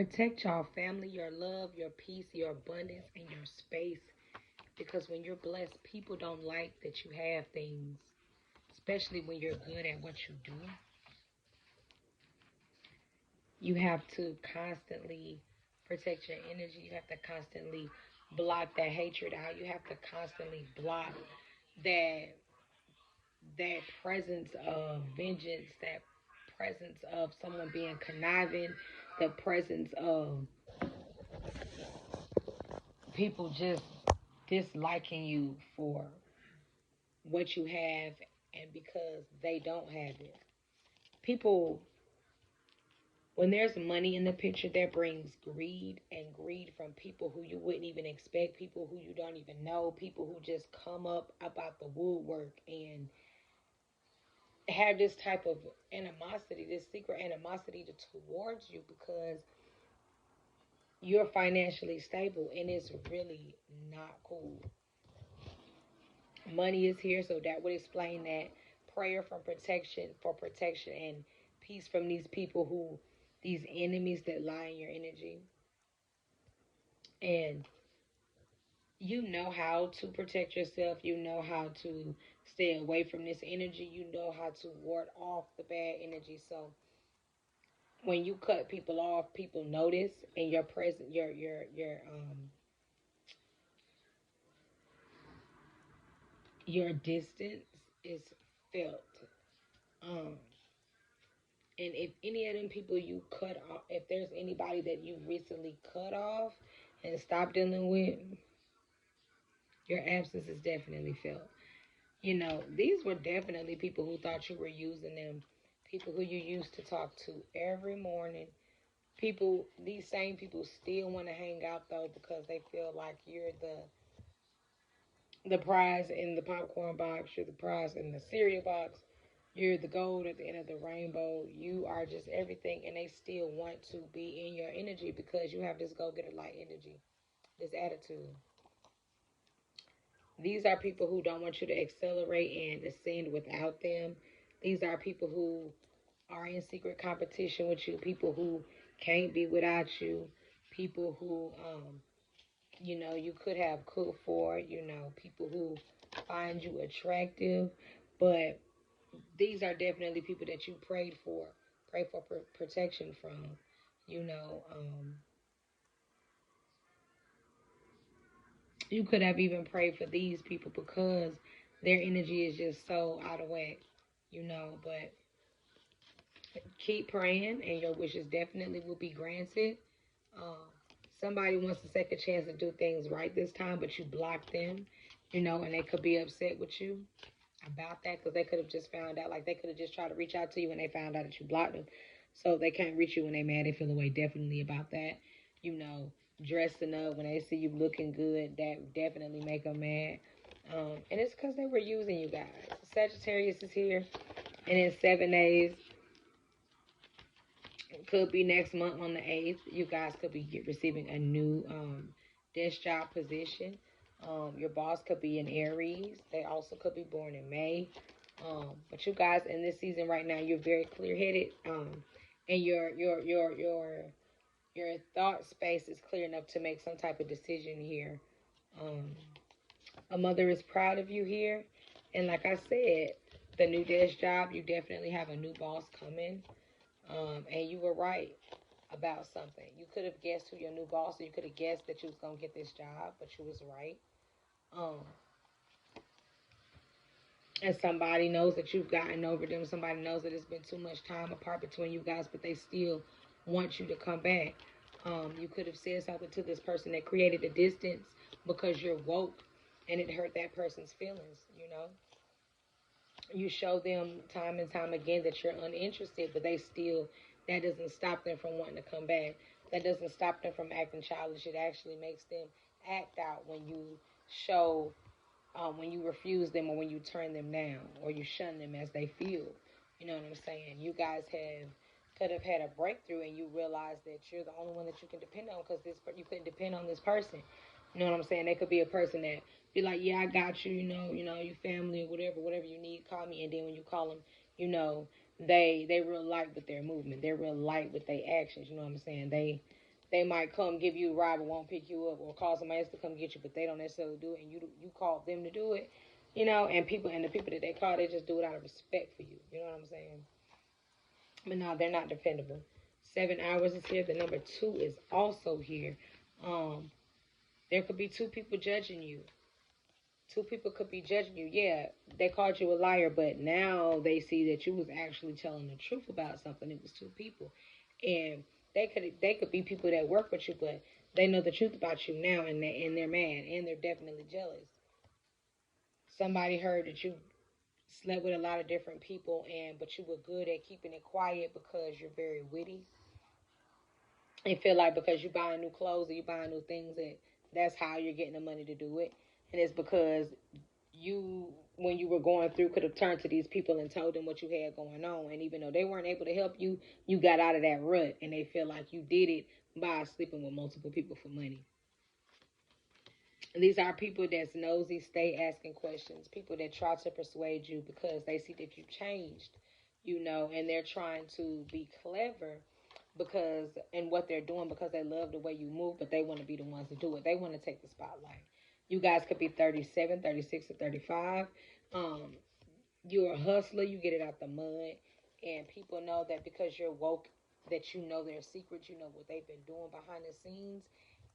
Protect y'all family, your love, your peace, your abundance, and your space. Because when you're blessed, people don't like that you have things, especially when you're good at what you do. You have to constantly protect your energy. You have to constantly block that hatred out. You have to constantly block that that presence of vengeance, that presence of someone being conniving, the presence of people just disliking you for what you have and because they don't have it. People, when there's money in the picture, that brings greed, and greed from people who you wouldn't even expect, people who you don't even know, people who just come up about the woodwork and have this type of animosity, this secret animosity towards you because you're financially stable, and it's really not cool. Money is here, so that would explain that. Prayer from protection, for protection and peace from these people who, these enemies that lie in your energy. And you know how to protect yourself, you know how to stay away from this energy, you know how to ward off the bad energy. So when you cut people off, people notice, and your present, your distance is felt. Um, and if any of them people you cut off, if there's anybody that you recently cut off and stopped dealing with, your absence is definitely felt. You know, these were definitely people who thought you were using them, people who you used to talk to every morning. People, these same people still want to hang out though because they feel like you're the prize in the popcorn box, you're the prize in the cereal box, you're the gold at the end of the rainbow. You are just everything, and they still want to be in your energy because you have this go getter like energy, this attitude. These are people who don't want you to accelerate and ascend without them. These are people who are in secret competition with you, people who can't be without you, people who, you could have cooked for, people who find you attractive, but these are definitely people that you pray for protection from. You know, you could have even prayed for these people because their energy is just so out of whack, but keep praying and your wishes definitely will be granted. Um, Somebody wants a second chance to do things right this time, but you block them, and they could be upset with you about that because they could have just found out, like they could have just tried to reach out to you and they found out that you blocked them. So they can't reach you when they mad. They feel away definitely about that. You know, dressing up when they see you looking good, that definitely make them mad. And it's because they were using you guys. Sagittarius is here, and in 7 days, could be next month on the 8th, you guys could be receiving a new desk job position. Your boss could be in Aries. They also could be born in May. But you guys in this season right now, you're very clear headed. And your thought space is clear enough to make some type of decision here. Um, a mother is proud of you here. And like I said, the new desk job, you definitely have a new boss coming. And you were right about something. You could have guessed who your new boss, or you could have guessed that you was gonna get this job, but you was right. Um, and somebody knows that you've gotten over them. Somebody knows that it's been too much time apart between you guys, but they still want you to come back. You could have said something to this person that created a distance because you're woke, and it hurt that person's feelings. You show them time and time again that you're uninterested, but they still, that doesn't stop them from wanting to come back. That doesn't stop them from acting childish. It actually makes them act out when you show, when you refuse them or when you turn them down or you shun them as they feel. You know what I'm saying? You guys could have had a breakthrough and you realize that you're the only one that you can depend on because you couldn't depend on this person. You know what I'm saying? They could be a person that be like, yeah, I got you. You family or whatever you need, call me. And then when you call them, you know, they real light with their movement. They're real light with their actions. You know what I'm saying? They might come give you a ride but won't pick you up, or call somebody else to come get you, but they don't necessarily do it, and you call them to do it, you know. And the people that they call, they just do it out of respect for you. You know what I'm saying? But no, they're not dependable. 7 hours is here. The number 2 is also here. Um, there could be two people judging you. Two people could be judging you. Yeah, they called you a liar, but now they see that you was actually telling the truth about something. It was two people, and they could be people that work with you, but they know the truth about you now, and they're mad, and they're definitely jealous. Somebody heard that you slept with a lot of different people, and but you were good at keeping it quiet because you're very witty. They feel like because you buying new clothes or you buying new things, that that's how you're getting the money to do it, and it's because you, when you were going through, could have turned to these people and told them what you had going on, and even though they weren't able to help you, you got out of that rut, and they feel like you did it by sleeping with multiple people for money. And these are people that's nosy, stay asking questions, people that try to persuade you because they see that you changed, you know, and they're trying to be clever because in what they're doing because they love the way you move, but they want to be the ones to do it. They want to take the spotlight. You guys could be 37, 36, or 35. Um, you're a hustler, you get it out the mud, and people know that because you're woke, that you know their secrets, you know what they've been doing behind the scenes,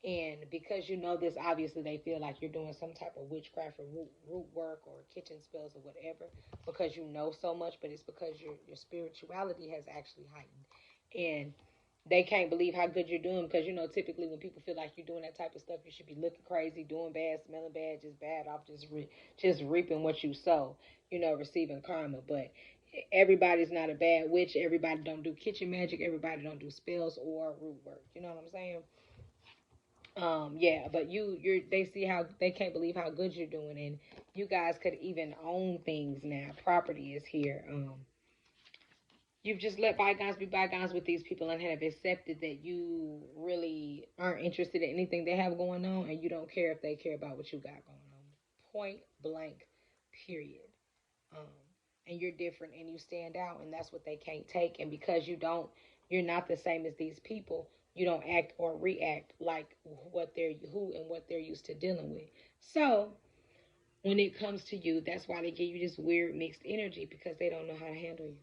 and because you know this, obviously they feel like you're doing some type of witchcraft or root work or kitchen spells or whatever because you know so much, but it's because your spirituality has actually heightened, and they can't believe how good you're doing because you know typically when people feel like you're doing that type of stuff, you should be looking crazy, doing bad, smelling bad, just bad off, just reaping what you sow, you know, receiving karma. But everybody's not a bad witch. Everybody don't do kitchen magic. Everybody don't do spells or root work. You know what I'm saying? Yeah, but they see how they can't believe how good you're doing, and you guys could even own things now. Property is here. You've just let bygones be bygones with these people and have accepted that you really aren't interested in anything they have going on, and you don't care if they care about what you got going on. Point blank, period. Um, and you're different and you stand out, and that's what they can't take. And because you're not the same as these people. You don't act or react like what they're used to dealing with. So when it comes to you, that's why they give you this weird mixed energy because they don't know how to handle you.